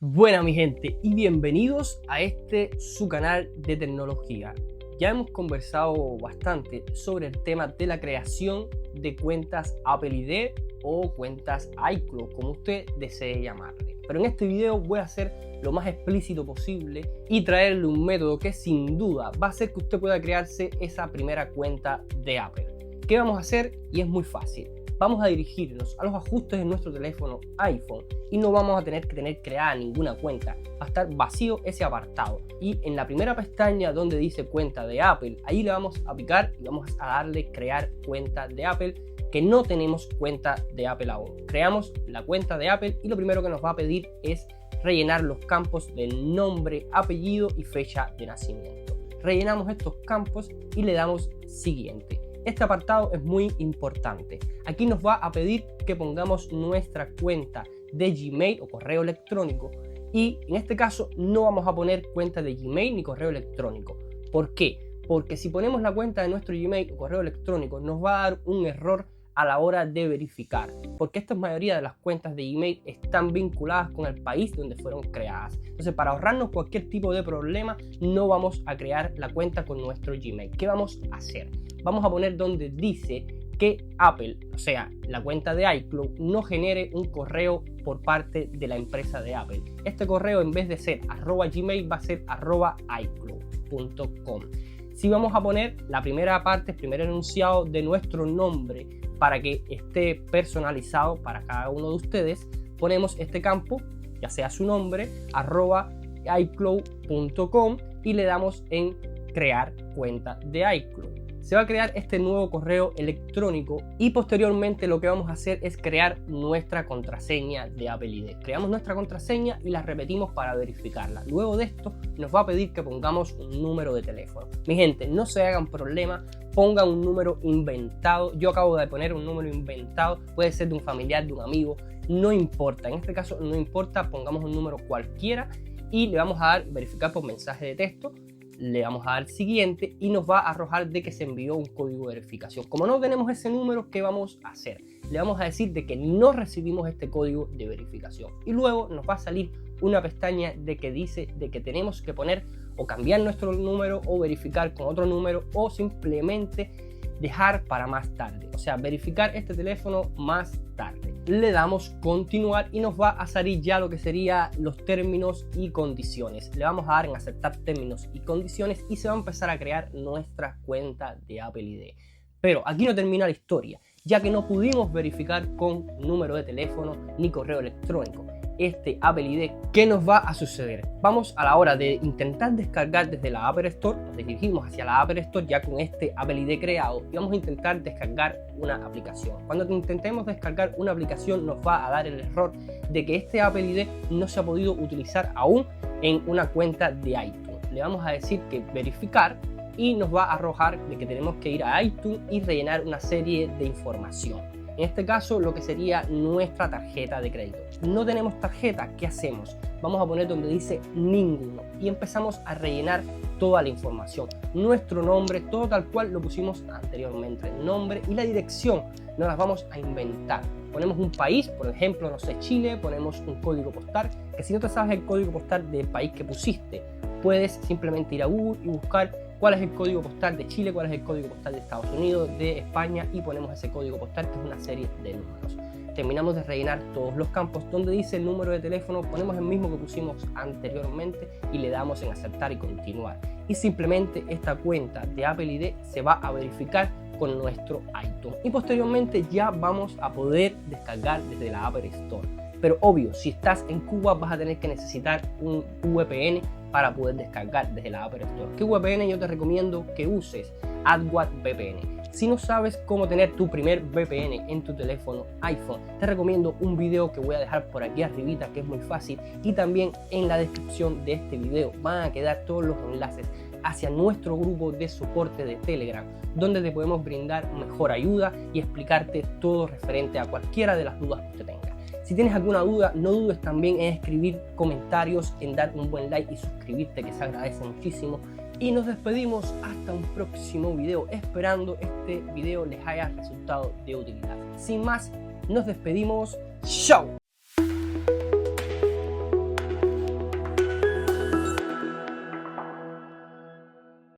Buena mi gente y bienvenidos a su canal de tecnología. Ya hemos conversado bastante sobre el tema de la creación de cuentas Apple ID o cuentas iCloud, como usted desee llamarle. Pero en este video voy a hacer lo más explícito posible y traerle un método que sin duda va a hacer que usted pueda crearse esa primera cuenta de Apple. ¿Qué vamos a hacer? Y es muy fácil. Vamos a dirigirnos a los ajustes de nuestro teléfono iPhone y no vamos a tener que creada ninguna cuenta. Va a estar vacío ese apartado. Y en la primera pestaña donde dice cuenta de Apple, ahí le vamos a picar y vamos a darle crear cuenta de Apple, que no tenemos cuenta de Apple aún. Creamos la cuenta de Apple y lo primero que nos va a pedir es rellenar los campos del nombre, apellido y fecha de nacimiento. Rellenamos estos campos y le damos siguiente. Este apartado es muy importante. Aquí nos va a pedir que pongamos nuestra cuenta de Gmail o correo electrónico y en este caso no vamos a poner cuenta de Gmail ni correo electrónico. ¿Por qué? Porque si ponemos la cuenta de nuestro Gmail o correo electrónico nos va a dar un error a la hora de verificar, porque esta mayoría de las cuentas de Gmail están vinculadas con el país donde fueron creadas. Entonces, para ahorrarnos cualquier tipo de problema, no vamos a crear la cuenta con nuestro Gmail. ¿Qué vamos a hacer? Vamos a poner donde dice que Apple, o sea, la cuenta de iCloud, no genere un correo por parte de la empresa de Apple. Este correo, en vez de ser @gmail, va a ser @icloud.com. Si vamos a poner la primera parte, el primer enunciado de nuestro nombre para que esté personalizado para cada uno de ustedes, ponemos este campo, ya sea su nombre, @icloud.com y le damos en crear cuenta de iCloud. Se va a crear este nuevo correo electrónico y posteriormente lo que vamos a hacer es crear nuestra contraseña de Apple ID. Creamos nuestra contraseña y la repetimos para verificarla. Luego de esto nos va a pedir que pongamos un número de teléfono. Mi gente, no se hagan problema, pongan un número inventado. Yo acabo de poner un número inventado, puede ser de un familiar, de un amigo, no importa. En este caso no importa, pongamos un número cualquiera y le vamos a dar verificar por mensaje de texto. Le vamos a dar siguiente y nos va a arrojar de que se envió un código de verificación. Como no tenemos ese número, ¿qué vamos a hacer? Le vamos a decir de que no recibimos este código de verificación y luego nos va a salir una pestaña de que dice de que tenemos que poner o cambiar nuestro número o verificar con otro número o simplemente dejar para más tarde, o sea, verificar este teléfono más tarde. Le damos continuar y nos va a salir ya lo que sería los términos y condiciones. Le vamos a dar en aceptar términos y condiciones y se va a empezar a crear nuestra cuenta de Apple ID. Pero aquí no termina la historia, ya que no pudimos verificar con número de teléfono ni correo electrónico este Apple ID. ¿Qué nos va a suceder? Vamos a la hora de intentar descargar desde la Apple Store, nos dirigimos hacia la Apple Store ya con este Apple ID creado y vamos a intentar descargar una aplicación. Cuando intentemos descargar una aplicación nos va a dar el error de que este Apple ID no se ha podido utilizar aún en una cuenta de iTunes. Le vamos a decir que verificar y nos va a arrojar de que tenemos que ir a iTunes y rellenar una serie de información. En este caso, lo que sería nuestra tarjeta de crédito. No tenemos tarjeta, ¿qué hacemos? Vamos a poner donde dice ninguno y empezamos a rellenar toda la información. Nuestro nombre, todo tal cual lo pusimos anteriormente. El nombre y la dirección no las vamos a inventar. Ponemos un país, por ejemplo, no sé, Chile, ponemos un código postal, que si no te sabes el código postal del país que pusiste, puedes simplemente ir a Google y buscar cuál es el código postal de Chile, cuál es el código postal de Estados Unidos, de España y ponemos ese código postal que es una serie de números. Terminamos de rellenar todos los campos donde dice el número de teléfono, ponemos el mismo que pusimos anteriormente y le damos en aceptar y continuar. Y simplemente esta cuenta de Apple ID se va a verificar con nuestro iTunes y posteriormente ya vamos a poder descargar desde la Apple Store. Pero obvio, si estás en Cuba vas a tener que necesitar un VPN para poder descargar desde la Apple Store. ¿Qué VPN? Yo te recomiendo que uses AdWords VPN. Si no sabes cómo tener tu primer VPN en tu teléfono iPhone, te recomiendo un video que voy a dejar por aquí arribita que es muy fácil y también en la descripción de este video van a quedar todos los enlaces hacia nuestro grupo de soporte de Telegram donde te podemos brindar mejor ayuda y explicarte todo referente a cualquiera de las dudas que usted tenga. Si tienes alguna duda, no dudes también en escribir comentarios, en dar un buen like y suscribirte, que se agradece muchísimo. Y nos despedimos hasta un próximo video, esperando este video les haya resultado de utilidad. Sin más, nos despedimos. ¡Chao!